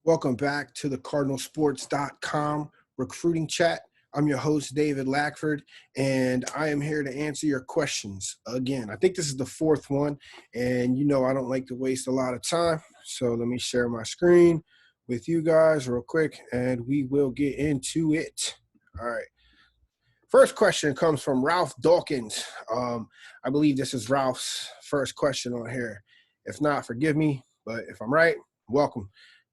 Welcome back to the CardinalSports.com recruiting chat. I'm your host, David Lackford, and I am here to answer your questions again. I think this is the fourth one, and you know I don't like to waste a lot of time, so let me share my screen with you guys real quick, and we will get into it. All right. First question comes from Ralph Dawkins. I believe this is Ralph's first question on here. If not, forgive me, but if I'm right, welcome.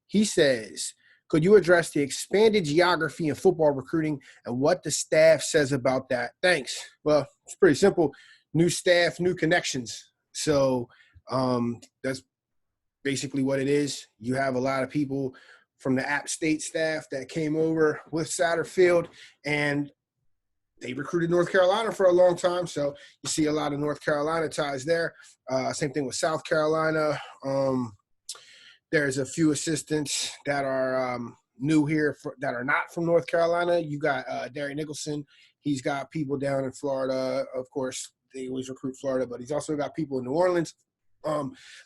He says, could you address the expanded geography in football recruiting and what the staff says about that? Thanks. Well, it's pretty simple. New staff, new connections. So that's basically what it is. You have a lot of people from the App State staff that came over with Satterfield, and they recruited North Carolina for a long time. So you see a lot of North Carolina ties there. Same thing with South Carolina. There's a few assistants that are new here that are not from North Carolina. You got Derry Nicholson. He's got people down in Florida. Of course, they always recruit Florida, but he's also got people in New Orleans.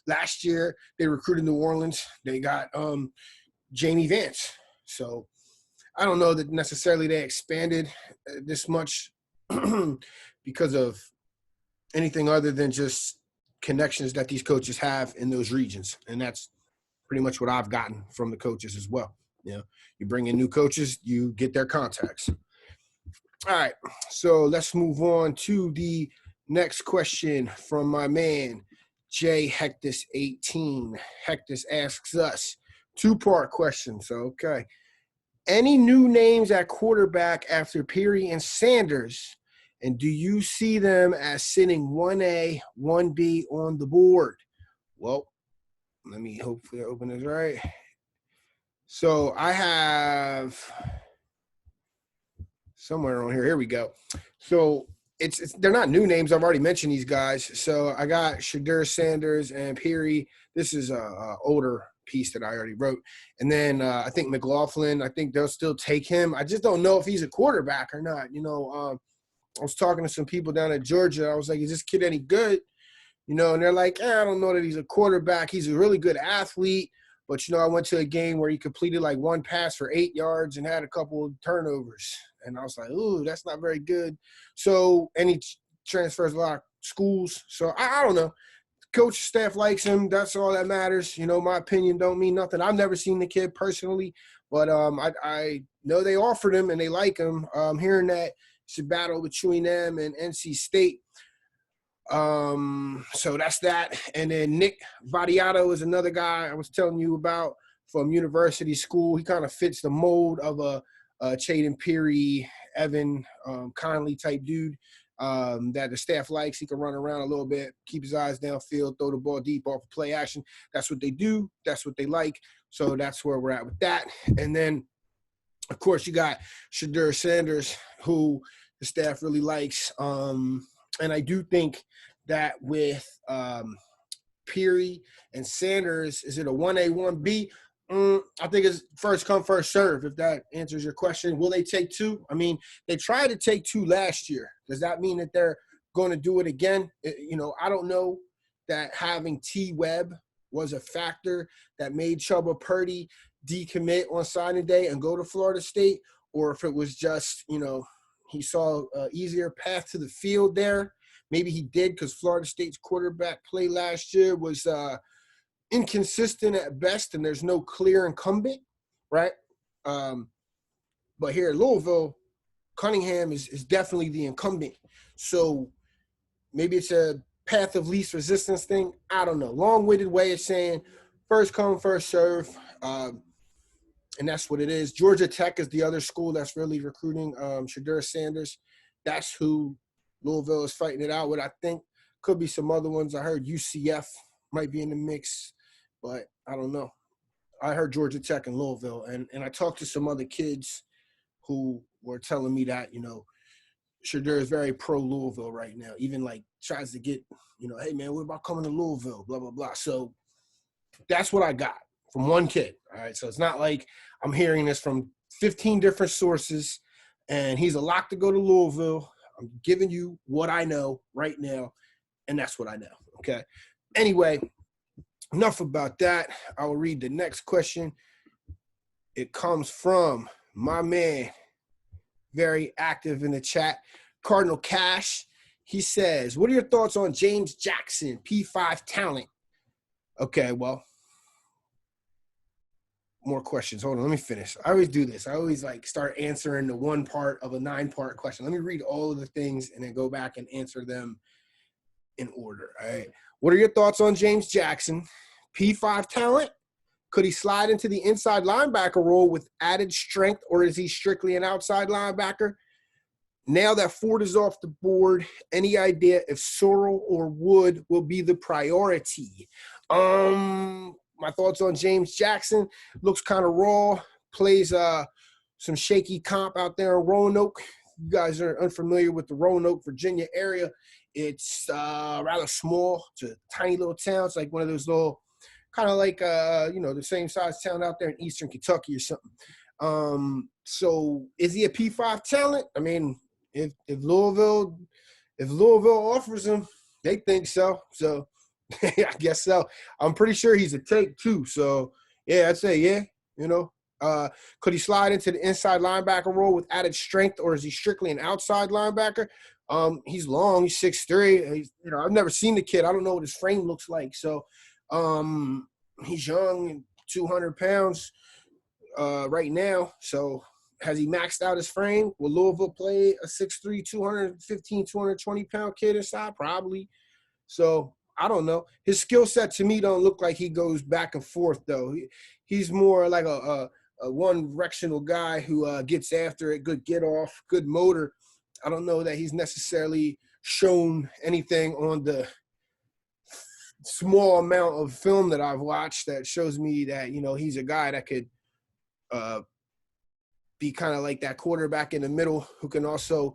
Last year, they recruited New Orleans. They got Jamie Vance. So I don't know that necessarily they expanded this much because of anything other than just connections that these coaches have in those regions. And that's pretty much what I've gotten from the coaches as well. You know, you bring in new coaches, you get their contacts. All right, so let's move on to the next question from my man, J Hectus 18. Hectus asks us, two-part question, so okay. Any new names at quarterback after Peary and Sanders, and do you see them as sitting 1A, 1B on the board? Well, let me hopefully open this right. So I have somewhere on here. Here we go. So it's they're not new names. I've already mentioned these guys. So I got Shedeur Sanders and Peary. This is a older piece that I already wrote. And then I think McLaughlin, I think they'll still take him. I just don't know if he's a quarterback or not. You know, I was talking to some people down at Georgia. I was like, is this kid any good? You know, and they're like, I don't know that he's a quarterback. He's a really good athlete. But, you know, I went to a game where he completed like one pass for 8 yards and had a couple of turnovers. And I was like, ooh, that's not very good. So, and he transfers a lot of schools. So, I don't know. Coach staff likes him. That's all that matters. You know, my opinion don't mean nothing. I've never seen the kid personally. But I know they offered him and they like him. Hearing that it's a battle between them and NC State. So that's that. And then Nick Vadiato is another guy I was telling you about from University School. He kind of fits the mold of a Chaden Peary, Evan Conley type dude that the staff likes. He can run around a little bit, keep his eyes downfield, throw the ball deep off of play action. That's what they do. That's what they like. So that's where we're at with that. And then, of course, you got Shedeur Sanders, who the staff really likes. And I do think that with Peary and Sanders, is it a 1A, 1B? I think it's first come, first serve, if that answers your question. Will they take two? I mean, they tried to take two last year. Does that mean that they're going to do it again? You know, I don't know that having T. Webb was a factor that made Chubba Purdy decommit on signing day and go to Florida State, or if it was just, you know, he saw an easier path to the field there. Maybe he did because Florida State's quarterback play last year was inconsistent at best, and there's no clear incumbent, right? But here at Louisville, Cunningham is definitely the incumbent. So maybe it's a path of least resistance thing. I don't know. Long-winded way of saying first come, first serve. And that's what it is. Georgia Tech is the other school that's really recruiting Shedeur Sanders. That's who Louisville is fighting it out with. I think could be some other ones. I heard UCF might be in the mix, but I don't know. I heard Georgia Tech and Louisville, and I talked to some other kids who were telling me that, you know, Shedeur is very pro-Louisville right now, even like tries to get, you know, hey, man, what about coming to Louisville, blah, blah, blah. So that's what I got from one kid, all right? So it's not like I'm hearing this from 15 different sources, and he's a lock to go to Louisville. I'm giving you what I know right now, and that's what I know, okay? Anyway, enough about that. I will read the next question. It comes from my man, very active in the chat, Cardinal Cash. He says, what are your thoughts on James Jackson, P5 talent? Okay, well, more questions. Hold on, let me finish. I always do this. I always like start answering the one part of a 9-part question. Let me read all of the things and then go back and answer them in order. All right. What are your thoughts on James Jackson? P5 talent? Could he slide into the inside linebacker role with added strength, or is he strictly an outside linebacker? Now that Ford is off the board, any idea if Sorrell or Wood will be the priority? My thoughts on James Jackson. Looks kind of raw. Plays some shaky comp out there in Roanoke. You guys are unfamiliar with the Roanoke, Virginia area. It's rather small. It's a tiny little town. It's like one of those little, kind of like, the same size town out there in eastern Kentucky or something. So is he a P5 talent? I mean, if Louisville offers him, they think so. So I guess so. I'm pretty sure he's a take too. So yeah, I'd say yeah. Could he slide into the inside linebacker role with added strength, or is he strictly an outside linebacker? He's long. He's 6'3". I've never seen the kid. I don't know what his frame looks like. So he's young and 200 pounds right now. So has he maxed out his frame? Will Louisville play a 6'3", 215, 220-pound kid inside? Probably. So I don't know. His skill set to me don't look like he goes back and forth, though. He's more like a one-directional guy who gets after it, good get-off, good motor. I don't know that he's necessarily shown anything on the small amount of film that I've watched that shows me that, he's a guy that could be kind of like that quarterback in the middle who can also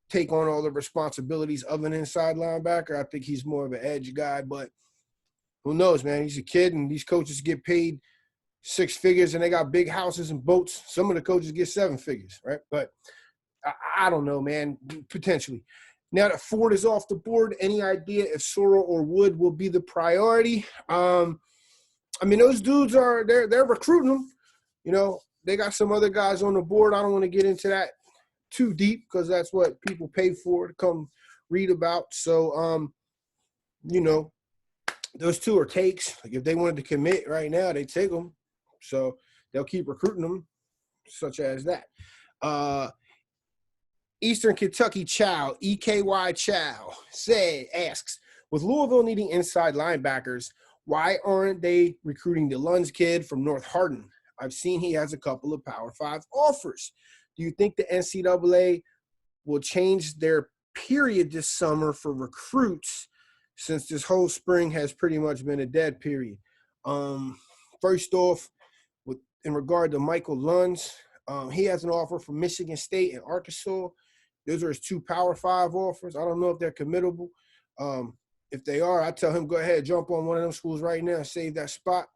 take on all the responsibilities of an inside linebacker. I think he's more of an edge guy, but who knows, man? He's a kid, and these coaches get paid 6 figures, and they got big houses and boats. Some of the coaches get 7 figures, right? But I don't know, man, potentially. Now that Ford is off the board, any idea if Sorrell or Wood will be the priority? Those dudes they're recruiting them. They got some other guys on the board. I don't want to get into that too deep because that's what people pay for to come read about. So, those two are takes. Like if they wanted to commit right now, they take them. So they'll keep recruiting them, such as that. Eastern Kentucky Chow, EKY Chow, asks, with Louisville needing inside linebackers, why aren't they recruiting the Lunge kid from North Hardin? I've seen he has a couple of Power 5 offers. Do you think the NCAA will change their period this summer for recruits since this whole spring has pretty much been a dead period? First off, in regard to Michael Lunge, he has an offer from Michigan State and Arkansas. Those are his 2 Power 5 offers. I don't know if they're committable. If they are, I tell him, go ahead, jump on one of them schools right now and save that spot.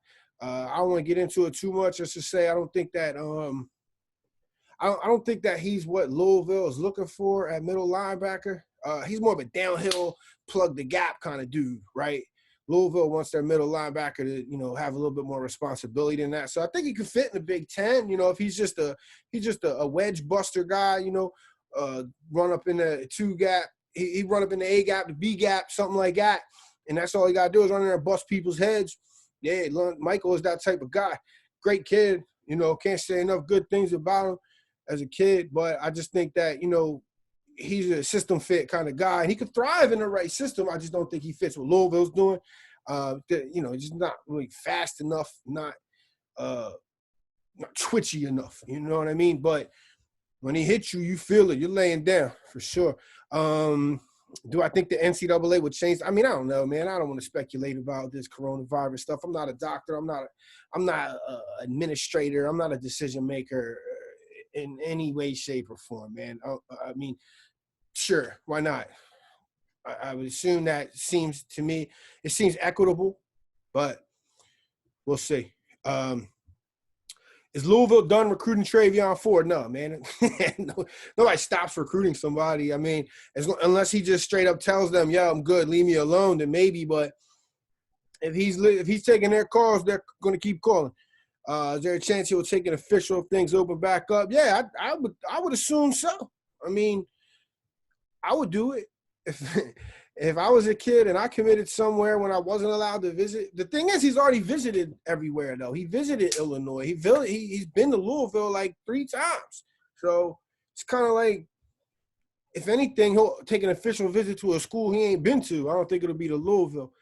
I don't want to get into it too much. Just to say, I don't think that I don't think that he's what Louisville is looking for at middle linebacker. He's more of a downhill, plug the gap kind of dude, right? Louisville wants their middle linebacker to, have a little bit more responsibility than that. So I think he could fit in the Big Ten. If he's just a wedge buster guy, run up in the 2 gap, he run up in the A gap, the B gap, something like that, and that's all he got to do is run in there and bust people's heads. Yeah, Michael is that type of guy. Great kid, can't say enough good things about him as a kid, but I just think that, he's a system fit kind of guy, and he could thrive in the right system. I just don't think he fits what Louisville's doing. Just not really fast enough, not twitchy enough. You know what I mean? But when he hits you, you feel it. You're laying down for sure. Do I think the NCAA would change? I don't know, man. I don't want to speculate about this coronavirus stuff. I'm not a doctor. I'm not an administrator. I'm not a decision maker in any way, shape, or form, man. Sure, why not? I would assume that seems equitable, but we'll see. Is Louisville done recruiting Travion Ford? No, man. Nobody stops recruiting somebody. Unless he just straight up tells them, "Yeah, I'm good. Leave me alone." Then maybe. But if he's taking their calls, they're going to keep calling. Is there a chance he'll take an official if things open back up? Yeah, I would assume so. I mean, I would do it if I was a kid and I committed somewhere when I wasn't allowed to visit. The thing is, he's already visited everywhere though. He visited Illinois. He's been to Louisville like 3 times. So it's kind of like, if anything, he'll take an official visit to a school he ain't been to. I don't think it'll be to Louisville.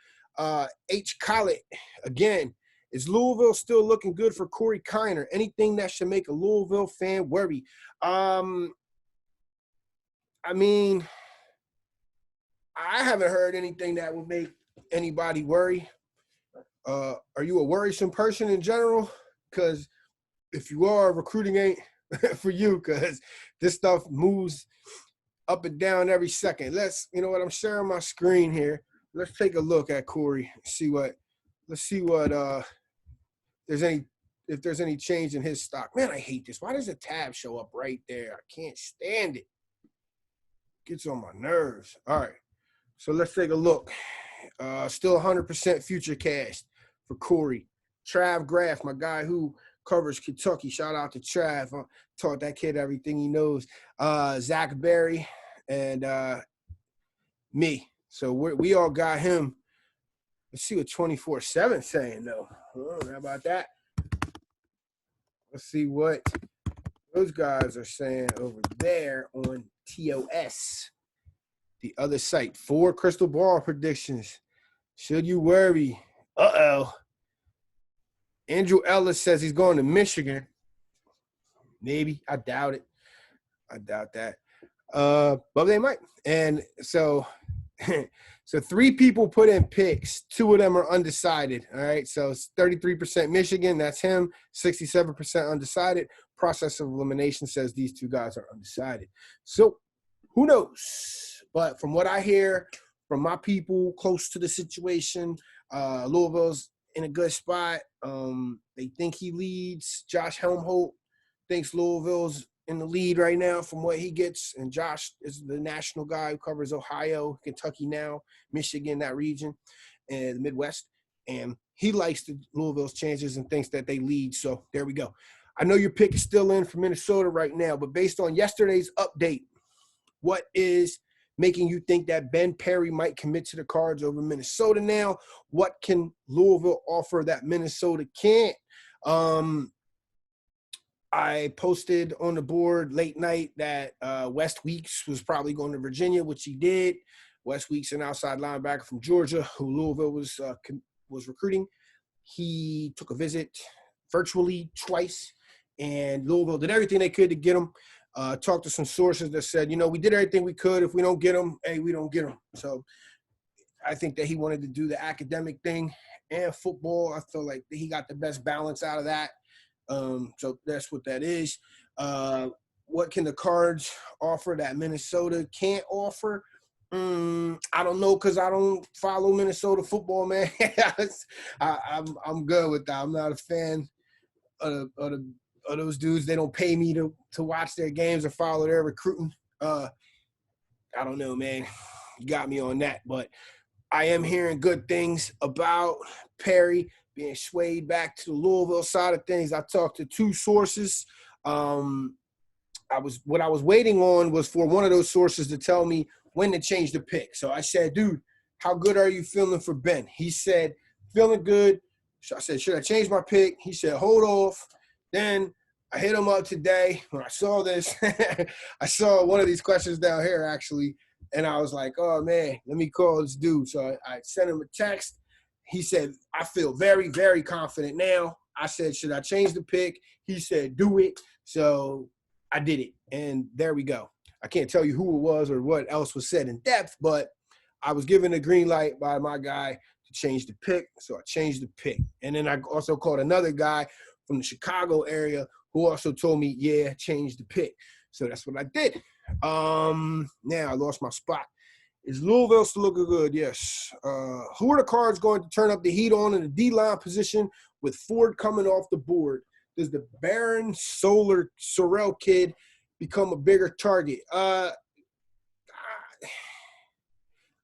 H. Collett, again, is Louisville still looking good for Corey Kiner? Anything that should make a Louisville fan worry? I mean, I haven't heard anything that would make anybody worry. Are you a worrisome person in general? Because if you are, recruiting ain't for you, because this stuff moves up and down every second. You know what, I'm sharing my screen here. Let's take a look at Corey. Let's see what if there's any change in his stock. Man, I hate this. Why does a tab show up right there? I can't stand it. Gets on my nerves. All right. So let's take a look. Still 100% future cast for Corey. Trav Graff, my guy who covers Kentucky. Shout out to Trav. Taught that kid everything he knows. Zach Berry and me. So we all got him. Let's see what 24/7 saying though. How about that? Let's see what those guys are saying over there on TOS. The other site. 4 crystal ball predictions. Should you worry? Uh-oh. Andrew Ellis says he's going to Michigan. Maybe. I doubt it. I doubt that. But they might. And so 3 people put in picks. 2 of them are undecided. All right. So it's 33% Michigan. That's him. 67% undecided. Process of elimination says these 2 guys are undecided. So who knows? But from what I hear from my people close to the situation, Louisville's in a good spot. They think he leads. Josh Helmholt thinks Louisville's in the lead right now from what he gets. And Josh is the national guy who covers Ohio, Kentucky now, Michigan, that region, and the Midwest. And he likes Louisville's chances and thinks that they lead. So there we go. I know your pick is still in for Minnesota right now, but based on yesterday's update, what is making you think that Ben Perry might commit to the Cards over Minnesota now? What can Louisville offer that Minnesota can't? I posted on the board late night that West Weeks was probably going to Virginia, which he did. West Weeks, an outside linebacker from Georgia, who Louisville was recruiting. He took a visit virtually twice, and Louisville did everything they could to get him. Talked to some sources that said, we did everything we could. If we don't get him, hey, we don't get him. So I think that he wanted to do the academic thing and football. I feel like he got the best balance out of that. So that's what that is. What can the Cards offer that Minnesota can't offer? I don't know, because I don't follow Minnesota football, man. I'm good with that. I'm not a fan of those dudes. They don't pay me to watch their games or follow their recruiting. I don't know, man. You got me on that. But I am hearing good things about Perry being swayed back to the Louisville side of things. I talked to 2 sources. What I was waiting on was for one of those sources to tell me when to change the pick. So I said, dude, how good are you feeling for Ben? He said, feeling good. So I said, should I change my pick? He said, hold off. Then I hit him up today when I saw this. I saw one of these questions down here, actually, and I was like, oh, man, let me call this dude. So I sent him a text. He said, I feel very, very confident now. I said, should I change the pick? He said, do it. So I did it, and there we go. I can't tell you who it was or what else was said in depth, but I was given a green light by my guy to change the pick, so I changed the pick. And then I also called another guy from the Chicago area who also told me, yeah, change the pick. So that's what I did. Now I lost my spot. Is Louisville still looking good? Yes. Who are the Cards going to turn up the heat on in the D-line position with Ford coming off the board? Does the Baron Sorrell kid become a bigger target? I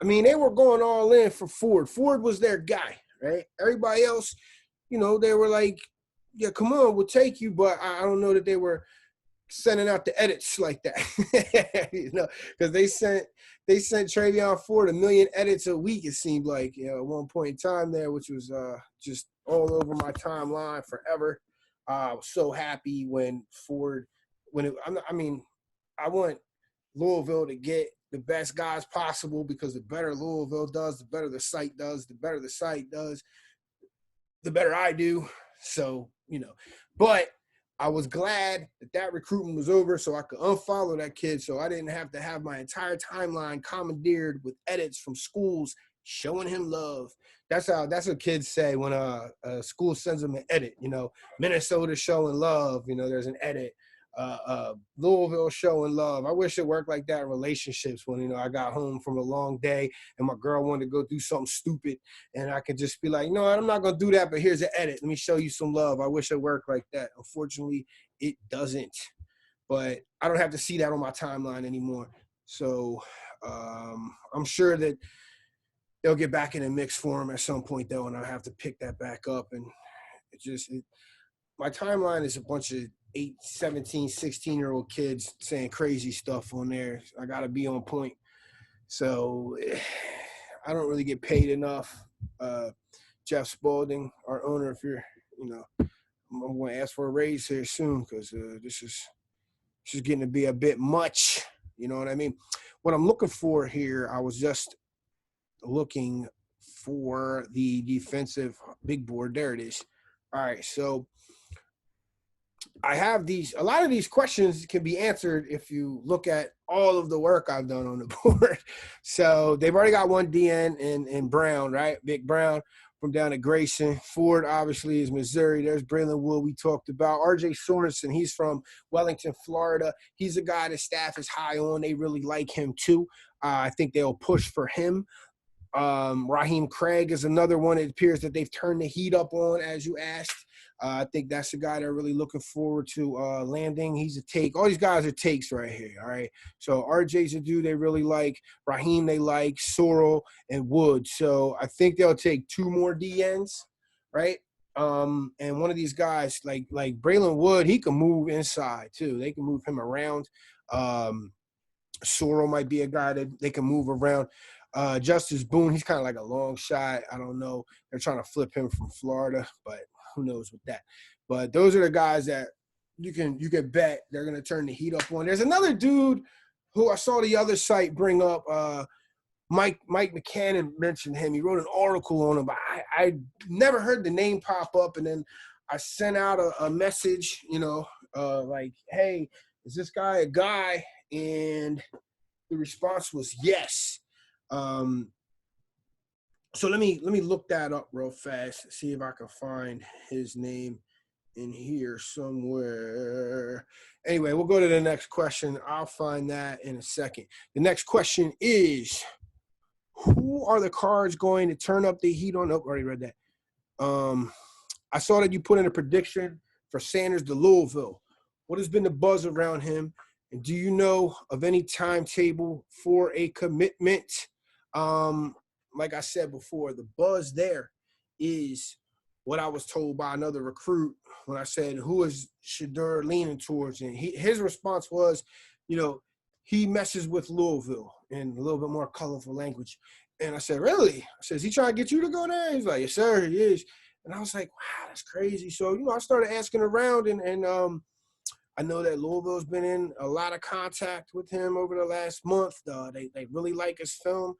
mean, they were going all in for Ford. Ford was their guy, right? Everybody else, they were like, yeah, come on, we'll take you. But I don't know that they were sending out the edits like that, because they sent Travion Ford 1 million edits a week. It seemed like, at one point in time there, which was just all over my timeline forever. I was so happy when Ford, I want Louisville to get the best guys possible, because the better Louisville does, the better the site does. The better the site does, the better I do. So, but I was glad that recruitment was over, so I could unfollow that kid, so I didn't have to have my entire timeline commandeered with edits from schools showing him love. That's what kids say when a school sends them an edit. Minnesota showing love. There's an edit. Louisville showing love. I wish it worked like that in relationships, when I got home from a long day and my girl wanted to go do something stupid, and I could just be like, no, I'm not gonna do that, but here's an edit, let me show you some love. I wish it worked like that. Unfortunately, it doesn't, but I don't have to see that on my timeline anymore. So I'm sure that they'll get back in a mixed form at some point, though, and I'll have to pick that back up. And my timeline is a bunch of 8, 17, 16-year-old kids saying crazy stuff on there. I got to be on point. So I don't really get paid enough. Jeff Spalding, our owner, if you're, I'm going to ask for a raise here soon, because this is getting to be a bit much. You know what I mean? What I'm looking for here, I was just looking for the defensive big board. There it is. All right, so I have a lot of these questions can be answered if you look at all of the work I've done on the board. So they've already got one DN in Brown, right? Big Brown from down at Grayson. Ford, obviously, is Missouri. There's Braylon Wood we talked about. RJ Sorensen, he's from Wellington, Florida. He's a guy the staff is high on. They really like him, too. I think they'll push for him. Raheem Craig is another one. It appears that they've turned the heat up on, as you asked. I think that's the guy they're really looking forward to landing. He's a take. All these guys are takes right here, all right? So RJ's a dude they really like. Raheem they like. Sorrell and Wood. So I think they'll take 2 more DNs, right? And one of these guys, like Braylon Wood, he can move inside, too. They can move him around. Sorrell might be a guy that they can move around. Justice Boone, he's kind of like a long shot. I don't know. They're trying to flip him from Florida, but who knows with that. But those are the guys that you can bet they're going to turn the heat up on. There's another dude who I saw the other site bring up. Mike McCannon mentioned him. He wrote an article on him, but I never heard the name pop up. And then I sent out a message, like, hey, is this guy a guy? And the response was yes. So let me look that up real fast, see if I can find his name in here somewhere. Anyway, we'll go to the next question. I'll find that in a second. The next question is, who are the Cards going to turn up the heat on? Oh, already read that. I saw that you put in a prediction for Sanders to Louisville. What has been the buzz around him? And do you know of any timetable for a commitment? Like I said before, the buzz there is what I was told by another recruit when I said, who is Shedeur leaning towards? And his response was, he messes with Louisville in a little bit more colorful language. And I said, really? I said, is he trying to get you to go there? He's like, yes, sir, he is. And I was like, wow, that's crazy. So, I started asking around, and I know that Louisville's been in a lot of contact with him over the last month. They really like his film.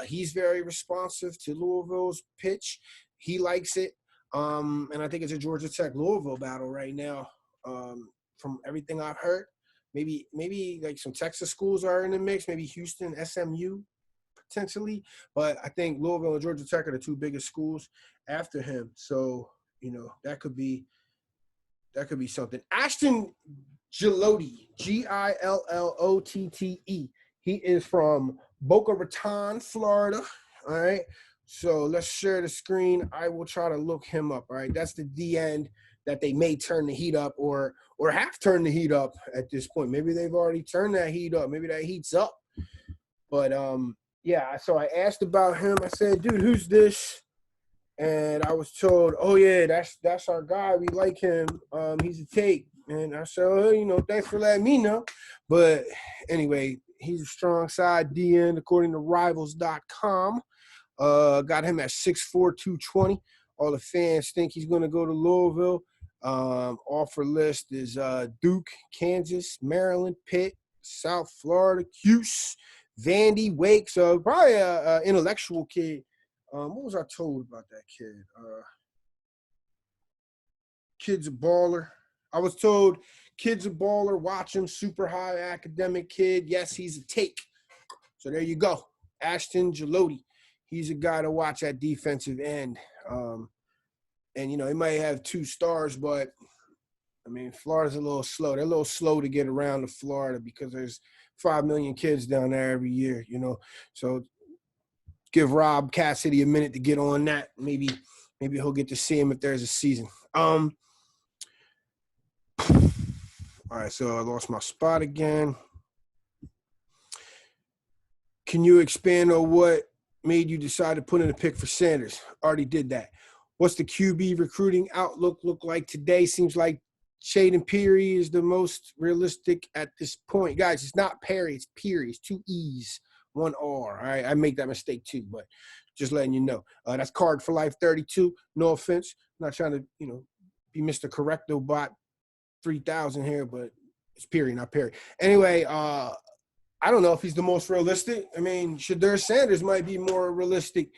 He's very responsive to Louisville's pitch. He likes it. And I think it's a Georgia Tech Louisville battle right now. From everything I've heard, maybe like some Texas schools are in the mix, maybe Houston, SMU potentially. But I think Louisville and Georgia Tech are the 2 biggest schools after him. So, that could be something. Ashton Chalo, Gillotte. He is from Boca Raton, Florida. All right. So let's share the screen. I will try to look him up. All right. That's the D-end that they may turn the heat up or have turned the heat up at this point. Maybe they've already turned that heat up. Maybe that heat's up. But yeah, so I asked about him. I said, dude, who's this? And I was told, oh yeah, that's our guy. We like him. He's a take. And I said, oh, thanks for letting me know. But anyway, he's a strong side DN according to Rivals.com. Got him at 6'4", 220. All the fans think he's going to go to Louisville. Offer list is Duke, Kansas, Maryland, Pitt, South Florida, Cuse, Vandy, Wake. So probably an intellectual kid. What was I told about that kid? Kid's a baller. I was told kid's a baller. Watch him. Super high academic kid. Yes, he's a take. So there you go. Ashton Chalo. He's a guy to watch at defensive end. And, he might have 2 stars, but, Florida's a little slow. They're a little slow to get around to Florida because there's 5 million kids down there every year, So give Rob Cassidy a minute to get on that. Maybe he'll get to see him if there's a season. All right, so I lost my spot again. Can you expand on what made you decide to put in a pick for Sanders? Already did that. What's the QB recruiting outlook look like today? Seems like Shaden Peary is the most realistic at this point. Guys, it's not Perry, it's Peary. It's 2 E's, 1 R. All right, I make that mistake too, but just letting you know. That's Card for Life 32. No offense. I'm not trying to, be Mr. Correcto Bot 3000 here, but it's Peary, not Perry. Anyway, I don't know if he's the most realistic. Shedeur Sanders might be more realistic.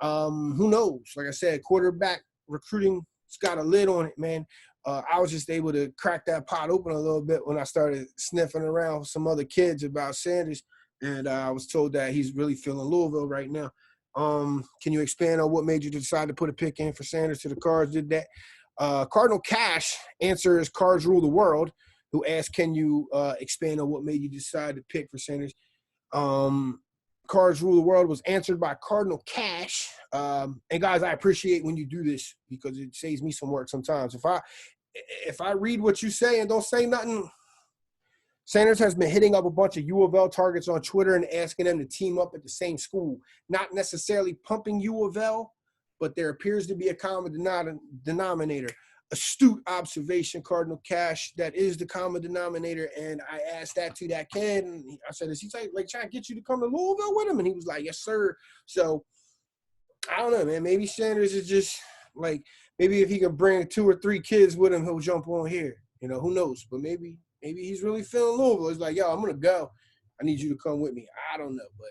Who knows? Like I said, quarterback recruiting's got a lid on it, man. I was just able to crack that pot open a little bit when I started sniffing around with some other kids about Sanders, and I was told that he's really feeling Louisville right now. Can you expand on what made you decide to put a pick in for Sanders to the Cards? Did that? Cardinal Cash answers Cards Rule the World, who asked, can you expand on what made you decide to pick for Sanders? Cards Rule the World was answered by Cardinal Cash. And guys, I appreciate when you do this because it saves me some work sometimes. If I read what you say and don't say nothing, Sanders has been hitting up a bunch of U of L targets on Twitter and asking them to team up at the same school. Not necessarily pumping U of L, but there appears to be a common denominator. Astute observation, Cardinal Cash. That is the common denominator. And I asked that to that kid, and I said, is he like trying to get you to come to Louisville with him? And he was like, yes, sir. So I don't know, man. Maybe Sanders is just like, maybe if he can bring 2 or 3 kids with him, he'll jump on here. Who knows? But maybe he's really feeling Louisville. He's like, yo, I'm gonna go. I need you to come with me. I don't know, but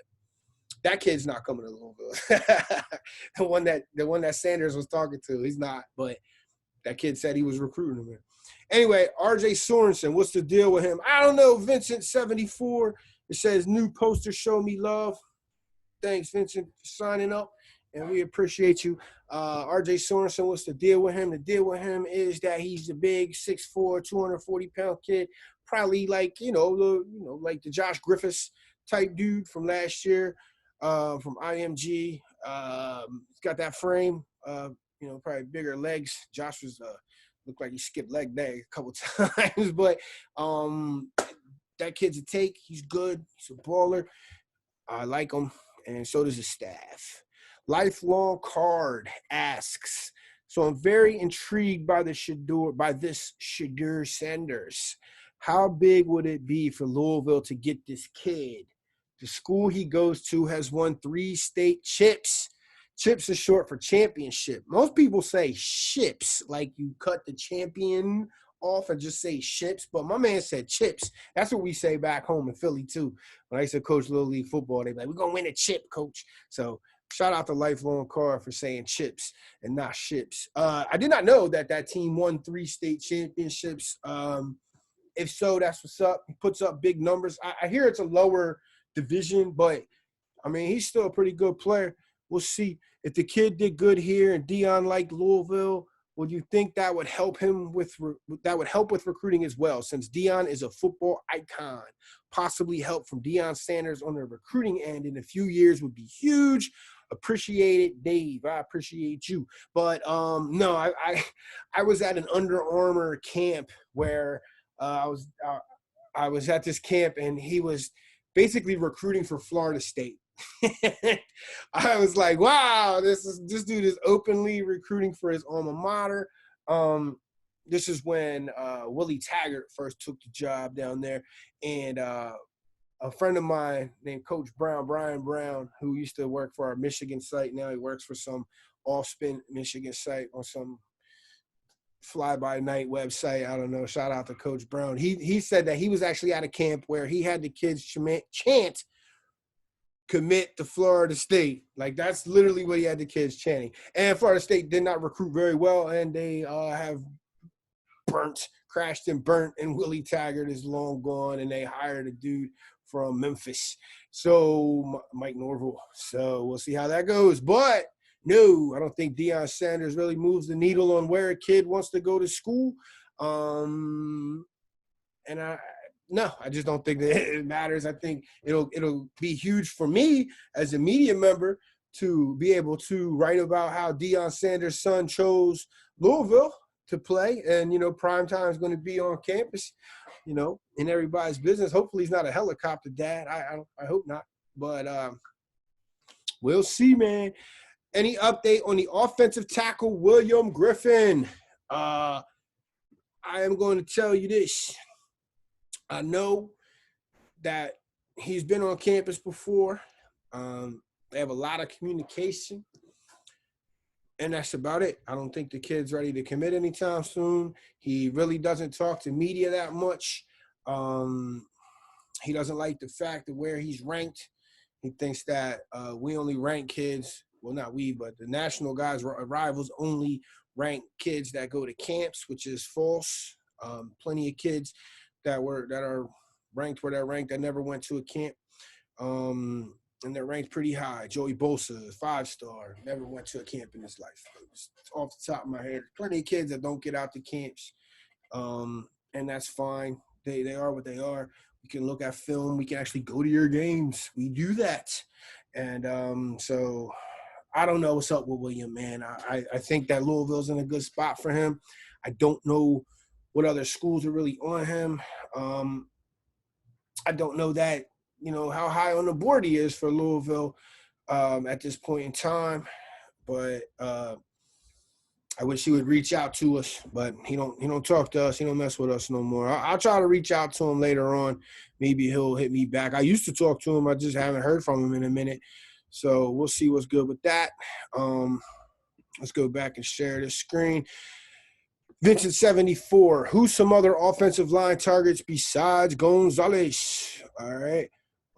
that kid's not coming to Louisville. the one that Sanders was talking to, he's not. But that kid said he was recruiting him. Anyway, RJ Sorensen, what's the deal with him? I don't know. Vincent 74. It says new poster, show me love. Thanks, Vincent, for signing up. And we appreciate you. RJ Sorensen, what's the deal with him? The deal with him is that he's a big 6'4", 240-pound kid. Probably like, like the Josh Griffiths type dude from last year, from IMG. He's got that frame, probably bigger legs. Josh was looked like he skipped leg day a couple times, but that kid's a take. He's good. He's a baller. I like him, and so does his staff. Lifelong Card asks, so I'm very intrigued by this Shedeur Sanders. How big would it be for Louisville to get this kid? The school he goes to has won 3 state chips. Chips is short for championship. Most people say ships, like you cut the champion off and just say ships, but my man said chips. That's what we say back home in Philly too. When I used to coach Little League football, they'd be like, we're going to win a chip, coach. So shout out to Lifelong Card for saying chips and not ships. I did not know that team won 3 state championships. If so, that's what's up. He puts up big numbers. I hear it's a lower division, but, he's still a pretty good player. We'll see. If the kid did good here and Deion liked Louisville, would you think that would help him with recruiting as well? Since Deion is a football icon, possibly help from Deion Sanders on the recruiting end in a few years would be huge. Appreciate it, Dave. I appreciate you. But no, I was at an Under Armour camp where I was at this camp and he was basically recruiting for Florida State. I was like, wow, this dude is openly recruiting for his alma mater. This is when Willie Taggart first took the job down there, and a friend of mine named Coach Brian Brown, who used to work for our Michigan site. Now he works for some off-spin Michigan site on some fly-by-night website. I don't know. Shout out to Coach Brown. He said that he was actually at a camp where he had the kids chant commit to Florida State. Like, that's literally what he had the kids chanting. And Florida State did not recruit very well, and they have crashed and burnt, and Willie Taggart is long gone, and they hired a dude from Memphis. So Mike Norville. So we'll see how that goes. But no, I don't think Deion Sanders really moves the needle on where a kid wants to go to school. And I just don't think that it matters. I think it'll be huge for me as a media member to be able to write about how Deion Sanders' son chose Louisville to play, and prime time is going to be on campus, in everybody's business. Hopefully he's not a helicopter dad. I hope not, but we'll see, man. Any update on the offensive tackle William Griffin? I am going to tell you this. I know that he's been on campus before. They have a lot of communication, and that's about it. I don't think the kid's ready to commit anytime soon. He really doesn't talk to media that much. He doesn't like the fact of where he's ranked. He thinks that we only rank kids. Well, not we, but the national guys, rivals, only rank kids that go to camps, which is false. Plenty of kids that are ranked where they're ranked that never went to a camp. And they're ranked pretty high. Joey Bosa, 5-star, never went to a camp in his life. It's off the top of my head. Plenty of kids that don't get out to camps, and that's fine. They are what they are. We can look at film. We can actually go to your games. We do that. And so I don't know what's up with William, man. I think that Louisville's in a good spot for him. I don't know what other schools are really on him. I don't know that, how high on the board he is for Louisville at this point in time. But I wish he would reach out to us, but he don't talk to us. He don't mess with us no more. I'll try to reach out to him later on. Maybe he'll hit me back. I used to talk to him. I just haven't heard from him in a minute. So we'll see what's good with that. Let's go back and share this screen. Vincent 74. Who's some other offensive line targets besides Gonzalez? All right.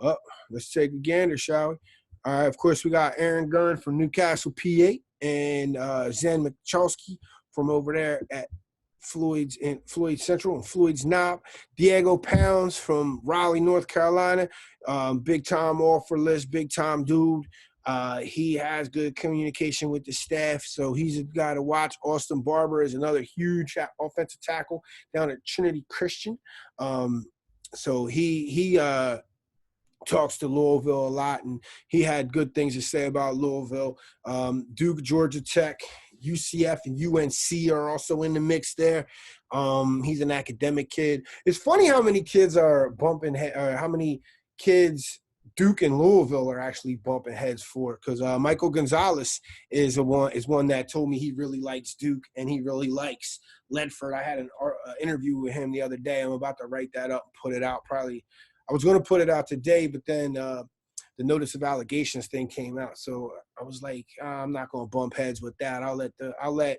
Well, let's take a gander, shall we? All right. Of course, we got Aaron Gurn from Newcastle, PA, and Zen Michalski from over there at Floyd Central and Floyd's Knob. Diego Pounds from Raleigh, North Carolina. Big time offer list, big time dude. He has good communication with the staff, so he's a guy to watch. Austin Barber is another huge offensive tackle down at Trinity Christian. So he talks to Louisville a lot, and he had good things to say about Louisville. Duke, Georgia Tech, UCF, and UNC are also in the mix there. He's an academic kid. It's funny how many kids are bumping how many kids Duke and Louisville are actually bumping heads for, because Michael Gonzalez is one that told me he really likes Duke and he really likes Ledford. I had an interview with him the other day. I'm about to write that up and put it out. Probably I was going to put it out today, but then the notice of allegations thing came out, so I was like, I'm not going to bump heads with that. I'll let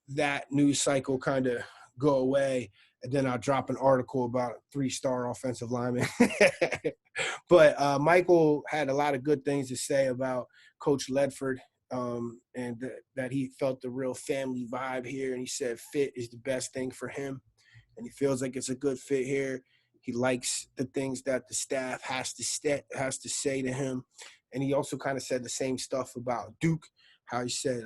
that news cycle kind of go away, and then I'll drop an article about a 3-star offensive lineman. But Michael had a lot of good things to say about Coach Ledford, and that he felt the real family vibe here, and he said fit is the best thing for him, and he feels like it's a good fit here. He likes the things that the staff has to say to him, and he also kind of said the same stuff about Duke, how he said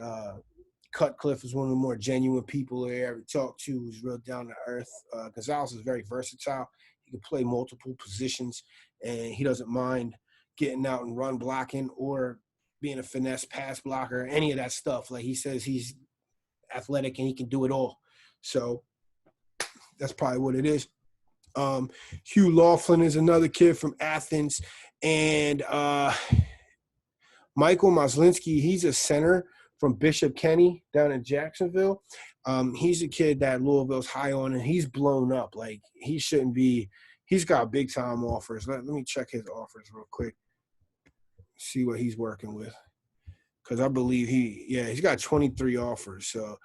Cutcliffe is one of the more genuine people they ever talked to. He's real down to earth. Gonzalez is very versatile. He can play multiple positions, and he doesn't mind getting out and run blocking or being a finesse pass blocker, any of that stuff. Like, he says he's athletic and he can do it all. So that's probably what it is. Hugh Laughlin is another kid from Athens, and Michael Maslinski, he's a center from Bishop Kenny down in Jacksonville. He's a kid that Louisville's high on, and he's blown up. Like, he shouldn't be – he's got big-time offers. Let me check his offers real quick, see what he's working with. Because I believe he's got 23 offers. So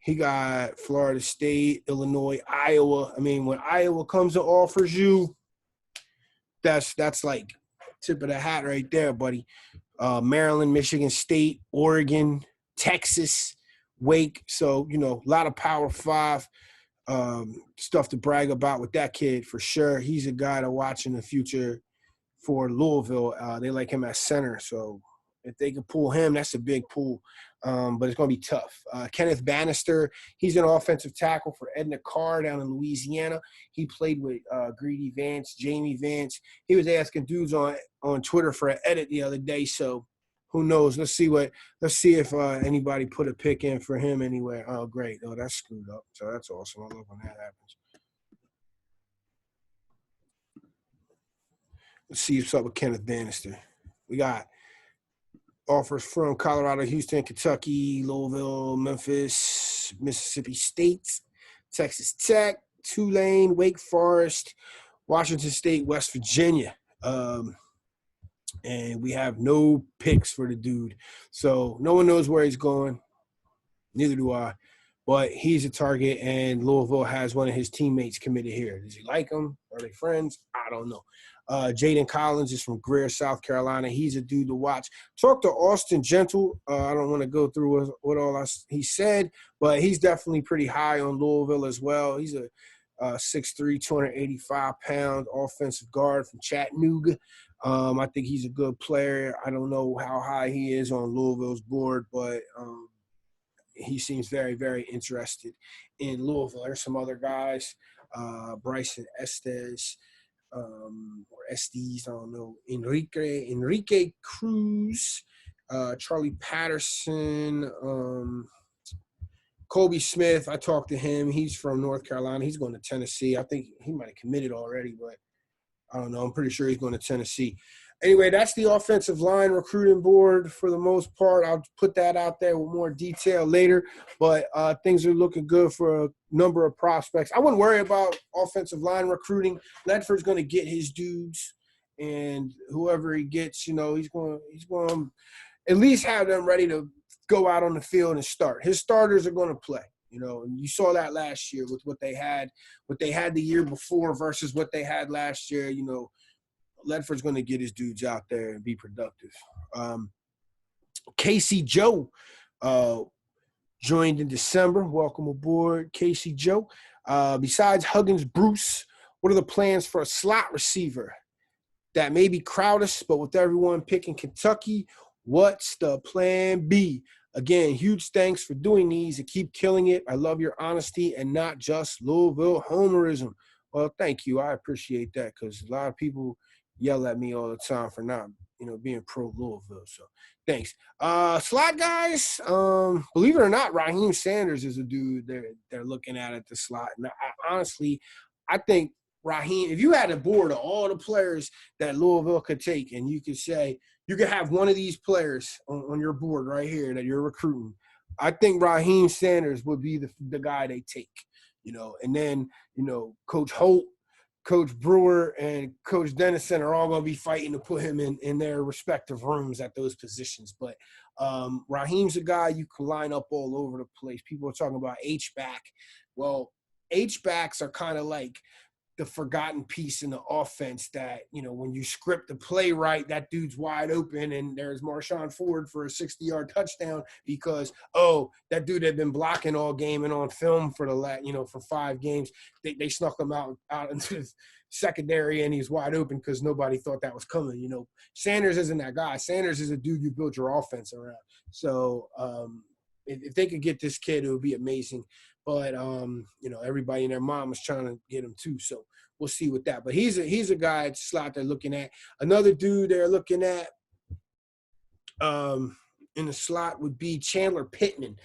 he got Florida State, Illinois, Iowa. I mean, when Iowa comes and offers you, that's like tip of the hat right there, buddy. Maryland, Michigan State, Oregon, Texas, Wake. So, a lot of Power 5 stuff to brag about with that kid for sure. He's a guy to watch in the future for Louisville. They like him at center. So if they can pull him, that's a big pull. But it's going to be tough. Kenneth Banister, he's an offensive tackle for Edna Carr down in Louisiana. He played with Greedy Vance, Jamie Vance. He was asking dudes on Twitter for an edit the other day. So who knows? Let's see if anybody put a pick in for him anywhere. Oh, great. Oh, that's screwed up. So that's awesome. I love when that happens. Let's see what's up with Kenneth Banister. We got offers from Colorado, Houston, Kentucky, Louisville, Memphis, Mississippi State, Texas Tech, Tulane, Wake Forest, Washington State, West Virginia. And we have no picks for the dude. So no one knows where he's going. Neither do I. But he's a target, and Louisville has one of his teammates committed here. Does he like him? Are they friends? I don't know. Jaden Collins is from Greer, South Carolina. He's a dude to watch. Talk to Austin Gentle. I don't want to go through what all he said, but he's definitely pretty high on Louisville as well. He's a 6'3", 285-pound offensive guard from Chattanooga. I think he's a good player. I don't know how high he is on Louisville's board, but he seems very, very interested in Louisville. There's some other guys, Bryson Estes, or Estes, I don't know, Enrique Cruz, Charlie Patterson, Kobe Smith. I talked to him. He's from North Carolina. He's going to Tennessee. I think he might have committed already, but I don't know. I'm pretty sure he's going to Tennessee. Anyway, that's the offensive line recruiting board for the most part. I'll put that out there with more detail later, but things are looking good for a number of prospects. I wouldn't worry about offensive line recruiting. Ledford's going to get his dudes, and whoever he gets, he's going to at least have them ready to go out on the field and start. His starters are going to play. And you saw that last year with what they had the year before versus what they had last year. Ledford's going to get his dudes out there and be productive. Casey Joe joined in December. Welcome aboard, Casey Joe. Besides Huggins Bruce, what are the plans for a slot receiver? That may be Crowdus, but with everyone picking Kentucky, what's the plan B? Again, huge thanks for doing these and keep killing it. I love your honesty and not just Louisville homerism. Well, thank you. I appreciate that because a lot of people yell at me all the time for not, being pro Louisville. So thanks. Slot guys, believe it or not, Raheem Sanders is a dude they're looking at the slot. And honestly, I think Raheem, if you had a board of all the players that Louisville could take and you could say, you could have one of these players on your board right here that you're recruiting, I think Raheem Sanders would be the guy they take, and then, Coach Holt, Coach Brewer, and Coach Dennison are all going to be fighting to put him in their respective rooms at those positions. But Raheem's a guy you can line up all over the place. People are talking about H-back. Well, H-backs are kind of like the forgotten piece in the offense that, when you script the play right, that dude's wide open and there's Marshawn Ford for a 60-yard touchdown because, that dude had been blocking all game and on film for for 5 games. They snuck him out into the secondary and he's wide open because nobody thought that was coming. Sanders isn't that guy. Sanders is a dude you build your offense around. So if they could get this kid, it would be amazing. But, everybody and their mom was trying to get him too. So we'll see with that. But he's a guy at slot they're looking at. Another dude they're looking at in the slot would be Chandler Pittman.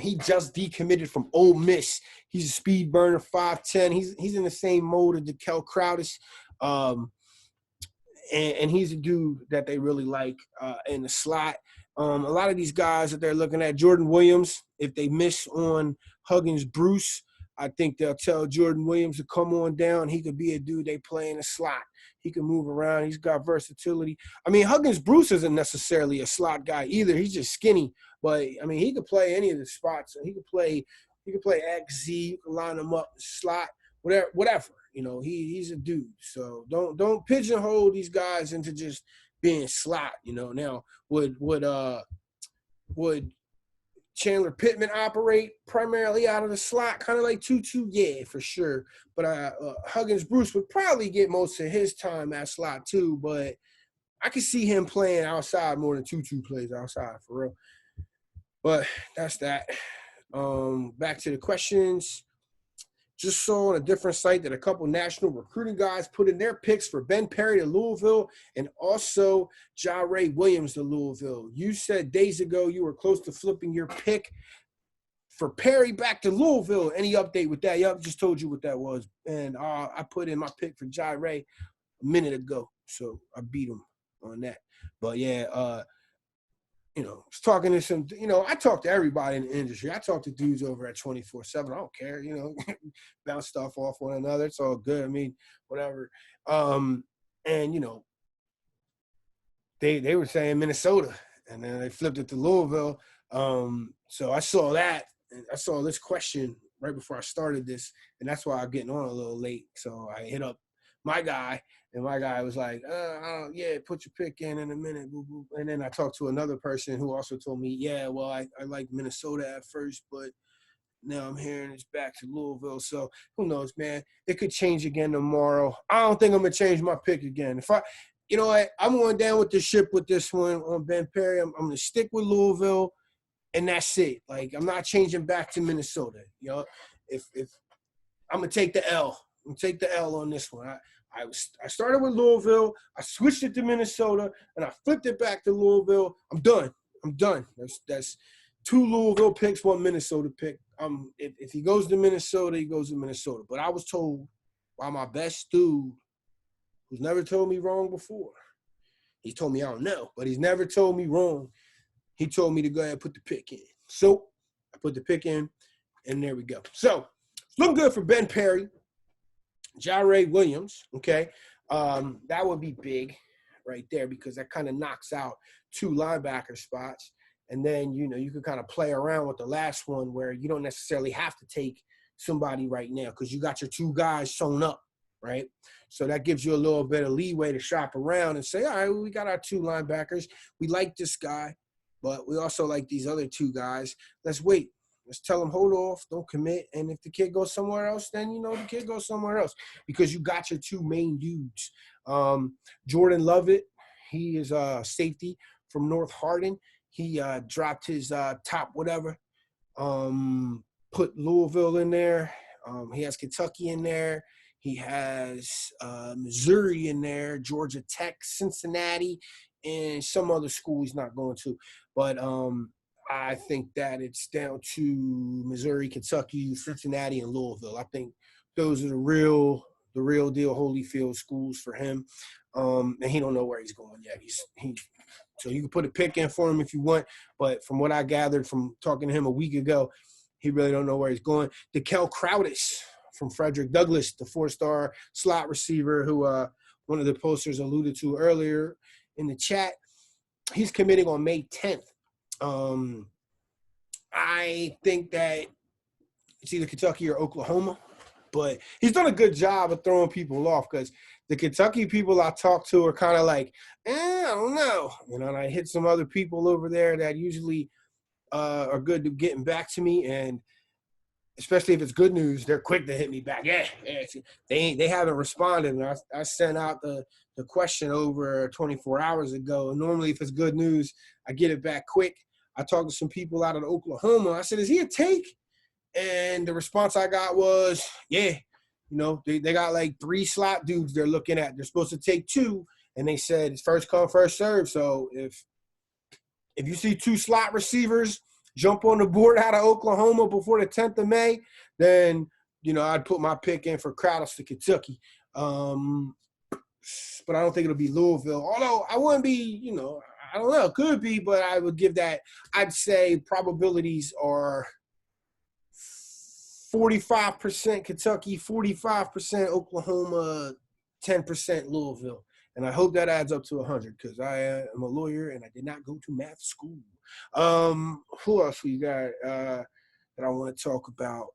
He just decommitted from Ole Miss. He's a speed burner, 5'10". He's in the same mold as Dekel Crowdus. and he's a dude that they really like in the slot. A lot of these guys that they're looking at, Jordan Williams, if they miss on Huggins Bruce, I think they'll tell Jordan Williams to come on down. He could be a dude they play in a slot. He can move around. He's got versatility. I mean, Huggins Bruce isn't necessarily a slot guy either. He's just skinny. But, I mean, he could play any of the spots. He could play X, Z. You can line him up, slot, whatever. You know, he's a dude. So don't pigeonhole these guys into just being slot. You know, now would Chandler Pittman operate primarily out of the slot, kind of like Tutu? Yeah, for sure. But Huggins Bruce would probably get most of his time at slot too. But I could see him playing outside more than Tutu plays outside, for real. But that's that. Back to the questions. Just saw on a different site that a couple national recruiting guys put in their picks for Ben Perry to Louisville and also Jare Williams to Louisville. You said days ago you were close to flipping your pick for Perry back to Louisville. Any update with that? Yep, just told you what that was. And I put in my pick for Jare a minute ago, so I beat him on that. But, yeah, you know, I was talking to some, you know, I talk to everybody in the industry. I talk to dudes over at 24/7. I don't care, you know, bounce stuff off one another. It's all good. I mean, whatever. And, you know, they were saying Minnesota, and then they flipped it to Louisville. So I saw that, and I saw this question right before I started this, and that's why I'm getting on a little late. So I hit up my guy, and my guy was like, yeah, put your pick in a minute. Boo, boo. And then I talked to another person who also told me, yeah, well, I liked Minnesota at first, but now I'm hearing it's back to Louisville. So who knows, man? It could change again tomorrow. I don't think I'm going to change my pick again. You know what? I'm going down with the ship with this one on Ben Perry. I'm going to stick with Louisville, and that's it. Like, I'm not changing back to Minnesota. You know, if I'm going to take the L. I'm going to take the L on this one. I started with Louisville. I switched it to Minnesota, and I flipped it back to Louisville. I'm done. That's 2 Louisville picks, 1 Minnesota pick. If he goes to Minnesota, he goes to Minnesota. But I was told by my best dude, who's never told me wrong before. He told me I don't know, but he's never told me wrong. He told me to go ahead and put the pick in. So I put the pick in, and there we go. So looking good for Ben Perry. Jare Williams, okay, that would be big right there because that kind of knocks out 2 linebacker spots. And then, you know, you can kind of play around with the last one where you don't necessarily have to take somebody right now because you got your 2 guys sewn up, right? So that gives you a little bit of leeway to shop around and say, all right, well, we got our 2 linebackers. We like this guy, but we also like these other 2 guys. Let's wait. Let's tell them, hold off, don't commit. And if the kid goes somewhere else, then, you know, the kid goes somewhere else because you got your 2 main dudes. Jordan Lovett, he is a safety from North Hardin. He dropped his top whatever, put Louisville in there. He has Kentucky in there. He has Missouri in there, Georgia Tech, Cincinnati, and some other school he's not going to. But I think that it's down to Missouri, Kentucky, Cincinnati, and Louisville. I think those are the real deal Holyfield schools for him. And he don't know where he's going yet. So you can put a pick in for him if you want. But from what I gathered from talking to him a week ago, he really don't know where he's going. Dekel Crowdus from Frederick Douglass, the 4-star slot receiver who one of the posters alluded to earlier in the chat. He's committing on May 10th. I think that it's either Kentucky or Oklahoma, but he's done a good job of throwing people off because the Kentucky people I talk to are kind of like, I don't know. You know, and I hit some other people over there that usually are good to getting back to me, and especially if it's good news, they're quick to hit me back. Yeah. They haven't responded, and I sent out the question over 24 hours ago, and normally if it's good news, I get it back quick. I talked to some people out of Oklahoma. I said, is he a take? And the response I got was, yeah. You know, they got like 3 slot dudes they're looking at. They're supposed to take 2, and they said it's first come, first serve. So if you see 2 slot receivers jump on the board out of Oklahoma before the 10th of May, then, you know, I'd put my pick in for Crowdus to Kentucky. but I don't think it'll be Louisville. Although I wouldn't be, I don't know, it could be, but I would give that, I'd say probabilities are 45% Kentucky, 45% Oklahoma, 10% Louisville. And I hope that adds up to 100 because I am a lawyer and I did not go to math school. Who else we got that I want to talk about?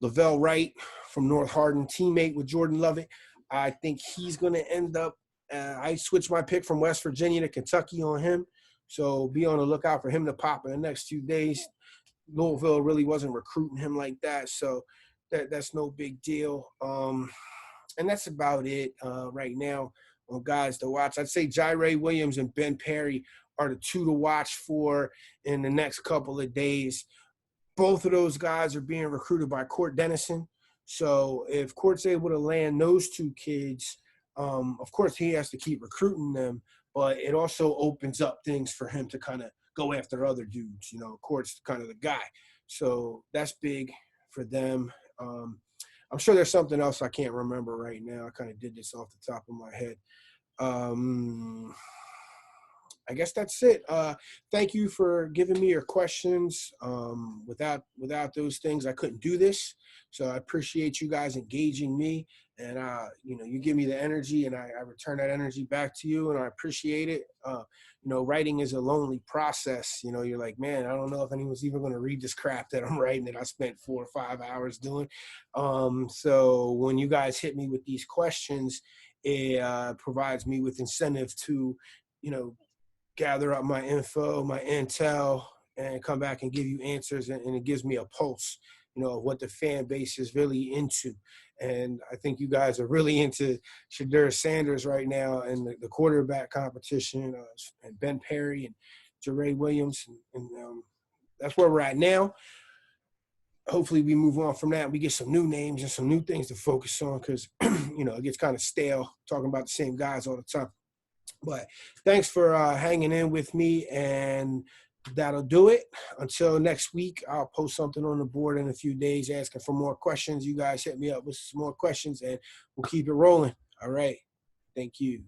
Lavelle Wright from North Hardin, teammate with Jordan Lovett. I think he's going to end up I switched my pick from West Virginia to Kentucky on him. So be on the lookout for him to pop in the next few days. Louisville really wasn't recruiting him like that. So that's no big deal. And that's about it right now on guys to watch. I'd say Jyre Williams and Ben Perry are the two to watch for in the next couple of days. Both of those guys are being recruited by Court Dennison. So if Court's able to land those two kids, of course he has to keep recruiting them, but it also opens up things for him to kind of go after other dudes. Court's kind of the guy. So that's big for them. I'm sure there's something else I can't remember right now. I kind of did this off the top of my head. I guess that's it. Thank you for giving me your questions. Without those things, I couldn't do this. So I appreciate you guys engaging me, and you give me the energy, and I return that energy back to you, and I appreciate it. Writing is a lonely process. You're like, man, I don't know if anyone's even going to read this crap that I'm writing that I spent 4 or 5 hours doing. So when you guys hit me with these questions, it provides me with incentive to, gather up my info, my intel, and come back and give you answers. And it gives me a pulse, of what the fan base is really into. And I think you guys are really into Shedeur Sanders right now and the quarterback competition, and Ben Perry and Jyre Williams. And that's where we're at now. Hopefully we move on from that and we get some new names and some new things to focus on because, it gets kind of stale talking about the same guys all the time. But thanks for hanging in with me, and that'll do it. Until next week, I'll post something on the board in a few days asking for more questions. You guys hit me up with some more questions, and we'll keep it rolling. All right. Thank you.